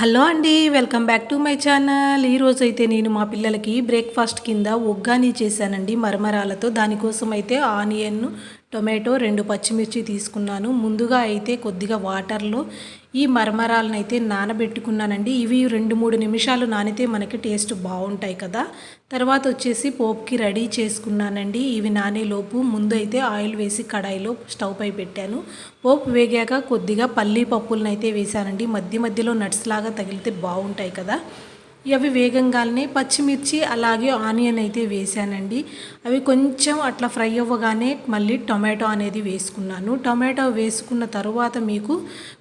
Hello అండి. Welcome back to my channel. ఈరోజైతే నేను మా పిల్లలకి బ్రేక్‌ఫాస్ట్ కింద ఉగ్గాని చేశానండి మరమరాలతో. దానికోసం అయితే ఆనియన్, టొమాటో, 2 పచ్చిమిర్చి తీసుకున్నాను. ముందుగా అయితే కొద్దిగా వాటర్‌లో ఈ మరమరాలనైతే నానబెట్టుకున్నానండి. ఇవి 2, 3 నిమిషాలు నానితే మనకి టేస్ట్ బావుంటాయి కదా! తర్వాత వచ్చేసి పోపుకి రెడీ చేసుకున్నానండి. ఇవి నానేలోపు ముందు అయితే ఆయిల్ వేసి కడాయిలో స్టవ్ పై పెట్టాను. పోపు వేగాక కొద్దిగా పల్లీ పప్పులనైతే వేశానండి. మధ్య మధ్యలో నట్స్ లాగా తగిలితే బావుంటాయి కదా! అవి వేగంగానే పచ్చిమిర్చి అలాగే ఆనియన్ అయితే వేశానండి. అవి కొంచెం అట్లా ఫ్రై అవ్వగానే మళ్ళీ టొమాటో అనేది వేసుకున్నాను. టొమాటో వేసుకున్న తరువాత మీకు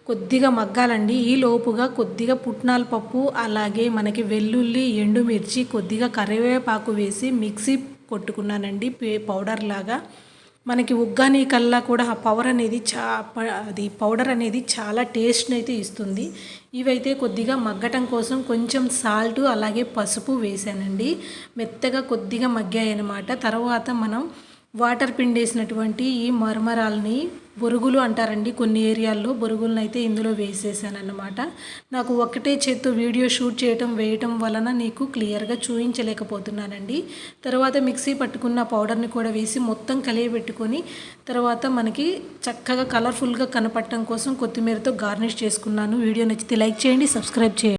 కొద్దిగా మగ్గాలండి. ఈ లోపుగా కొద్దిగా పుట్నాల పప్పు అలాగే మనకి వెల్లుల్లి, ఎండుమిర్చి, కొద్దిగా కరివేపాకు వేసి మిక్సీ కొట్టుకున్నానండి పౌడర్ లాగా. మనకి ఉగ్గాని కల్లా కూడా ఆ అది పౌడర్ అనేది చాలా టేస్ట్‌ని అయితే ఇస్తుంది. ఇవైతే కొద్దిగా మగ్గటం కోసం కొంచెం సాల్ట్ అలాగే పసుపు వేశానండి. మెత్తగా కొద్దిగా మగ్గాయన్నమాట. తర్వాత మనం వాటర్ పిండేసినటువంటి ఈ మరమరాల్ని బొరుగులు అంటారండి కొన్ని ఏరియాల్లో. బొరుగులనైతే ఇందులో వేసేసానన్నమాట. నాకు ఒకటే చేత్తో వీడియో షూట్ వేయటం వలన నీకు క్లియర్‌గా చూయించలేకపోతున్నానండి. తర్వాత మిక్సీ పట్టుకున్న పౌడర్‌ని కూడా వేసి మొత్తం కలియబెట్టుకొని తర్వాత మనకి చక్కగా కలర్‌ఫుల్‌గా కనపడటం కోసం కొత్తిమీరతో గార్నిష్ చేసుకున్నాను. వీడియో నచ్చితే లైక్ చేయండి, సబ్స్క్రైబ్ చేయండి.